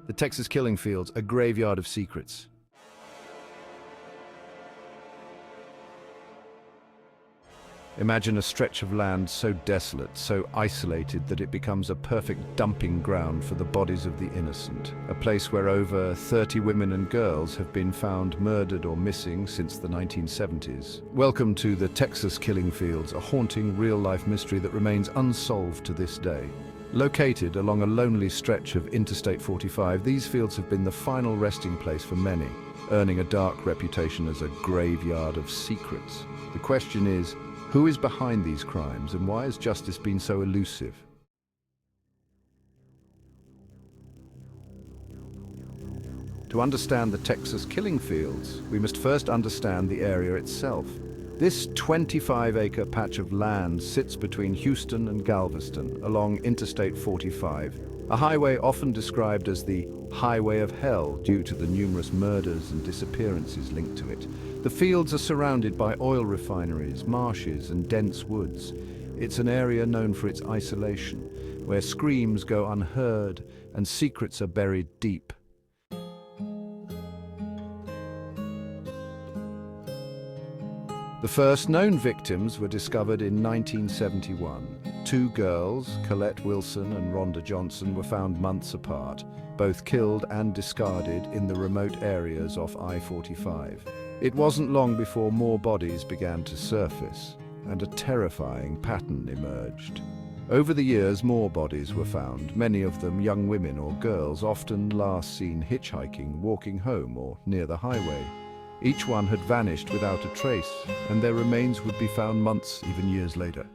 The Texas killing fields, a graveyard of secrets. Imagine a stretch of land so desolate, so isolated that it becomes a perfect dumping ground for the bodies of the innocent. A place where over 30 women and girls have been found murdered or missing since the 1970s. Welcome to the Texas killing fields, a haunting real-life mystery that remains unsolved to this day. Located along a lonely stretch of Interstate 45, these fields have been the final resting place for many, earning a dark reputation as a graveyard of secrets. The question is, who is behind these crimes, and why has justice been so elusive? To understand the Texas killing fields, we must first understand the area itself. This 25-acre patch of land sits between Houston and Galveston, along Interstate 45, a highway often described as the Highway of Hell due to the numerous murders and disappearances linked to it. The fields are surrounded by oil refineries, marshes, and dense woods. It's an area known for its isolation, where screams go unheard and secrets are buried deep. The first known victims were discovered in 1971. Two girls, Colette Wilson and Rhonda Johnson, were found months apart, both killed and discarded in the remote areas off I-45. It wasn't long before more bodies began to surface, and a terrifying pattern emerged. Over the years, more bodies were found, many of them young women or girls, often last seen hitchhiking, walking home, or near the highway. Each one had vanished without a trace, and their remains would be found months, even years later.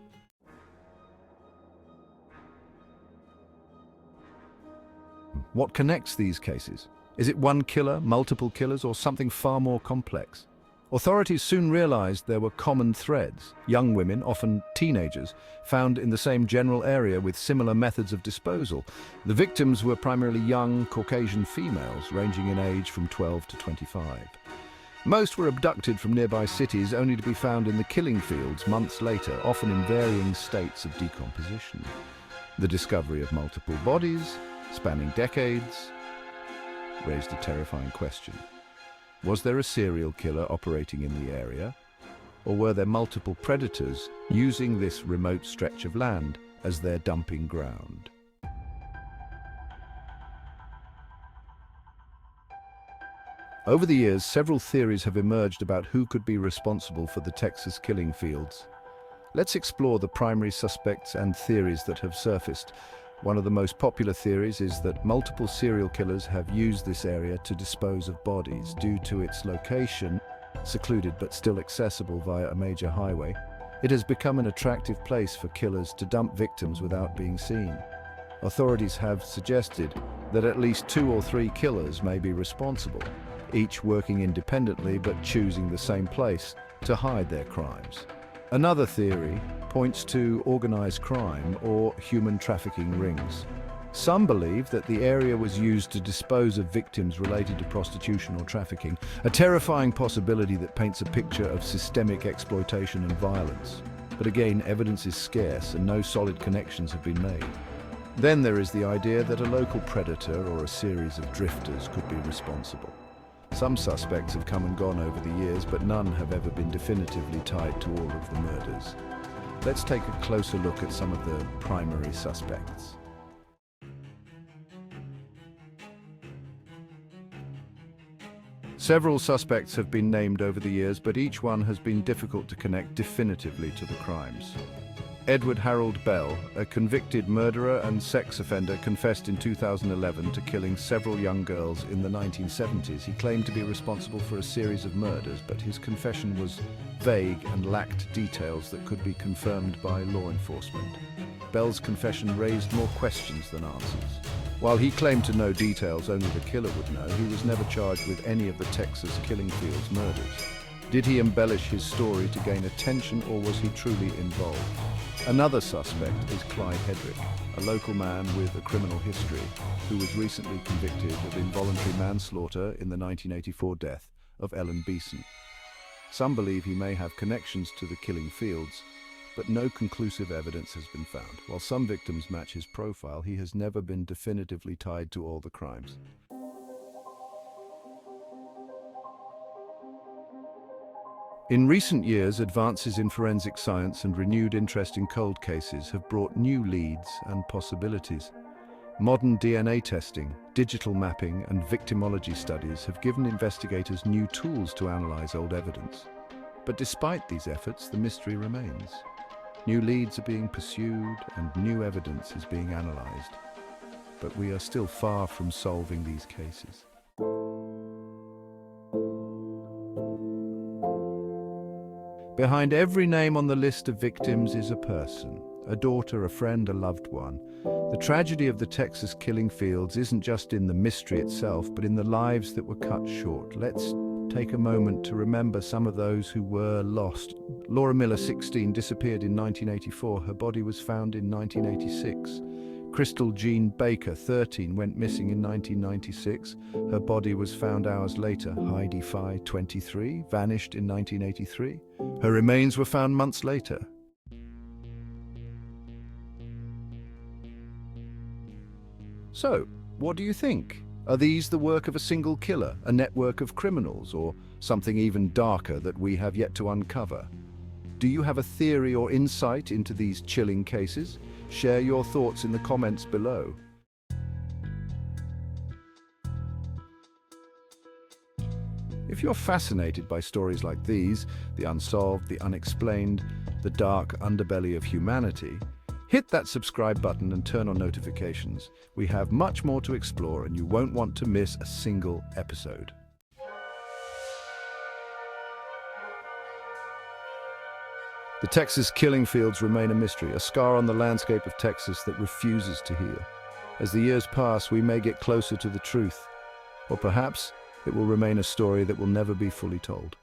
What connects these cases? Is it one killer, multiple killers, or something far more complex? Authorities soon realized there were common threads. Young women, often teenagers, found in the same general area with similar methods of disposal. The victims were primarily young, Caucasian females, ranging in age from 12 to 25. Most were abducted from nearby cities, only to be found in the killing fields months later, often in varying states of decomposition. The discovery of multiple bodies, spanning decades, raised a terrifying question. Was there a serial killer operating in the area? Or were there multiple predators using this remote stretch of land as their dumping ground? Over the years, several theories have emerged about who could be responsible for the Texas killing fields. Let's explore the primary suspects and theories that have surfaced. One of the most popular theories is that multiple serial killers have used this area to dispose of bodies. Due to its location, secluded but still accessible via a major highway, it has become an attractive place for killers to dump victims without being seen. Authorities have suggested that at least 2 or 3 killers may be responsible, each working independently but choosing the same place to hide their crimes. Another theory points to organized crime or human trafficking rings. Some believe that the area was used to dispose of victims related to prostitution or trafficking, a terrifying possibility that paints a picture of systemic exploitation and violence. But again, evidence is scarce and no solid connections have been made. Then there is the idea that a local predator or a series of drifters could be responsible. Some suspects have come and gone over the years, but none have ever been definitively tied to all of the murders. Let's take a closer look at some of the primary suspects. Several suspects have been named over the years, but each one has been difficult to connect definitively to the crimes. Edward Harold Bell, a convicted murderer and sex offender, confessed in 2011 to killing several young girls in the 1970s. He claimed to be responsible for a series of murders, but his confession was vague and lacked details that could be confirmed by law enforcement. Bell's confession raised more questions than answers. While he claimed to know details only the killer would know, he was never charged with any of the Texas killing fields murders. Did he embellish his story to gain attention, or was he truly involved? Another suspect is Clyde Hedrick, a local man with a criminal history who was recently convicted of involuntary manslaughter in the 1984 death of Ellen Beeson. Some believe he may have connections to the killing fields, but no conclusive evidence has been found. While some victims match his profile, he has never been definitively tied to all the crimes. In recent years, advances in forensic science and renewed interest in cold cases have brought new leads and possibilities. Modern DNA testing, digital mapping, and victimology studies have given investigators new tools to analyze old evidence. But despite these efforts, the mystery remains. New leads are being pursued and new evidence is being analyzed. But we are still far from solving these cases. Behind every name on the list of victims is a person, a daughter, a friend, a loved one. The tragedy of the Texas killing fields isn't just in the mystery itself, but in the lives that were cut short. Let's take a moment to remember some of those who were lost. Laura Miller, 16, disappeared in 1984. Her body was found in 1986. Crystal Jean Baker, 13, went missing in 1996. Her body was found hours later. Heidi Fye, 23, vanished in 1983. Her remains were found months later. So, what do you think? Are these the work of a single killer, a network of criminals, or something even darker that we have yet to uncover? Do you have a theory or insight into these chilling cases? Share your thoughts in the comments below. If you're fascinated by stories like these, the unsolved, the unexplained, the dark underbelly of humanity, hit that subscribe button and turn on notifications. We have much more to explore and you won't want to miss a single episode. The Texas killing fields remain a mystery, a scar on the landscape of Texas that refuses to heal. As the years pass, we may get closer to the truth, or perhaps it will remain a story that will never be fully told.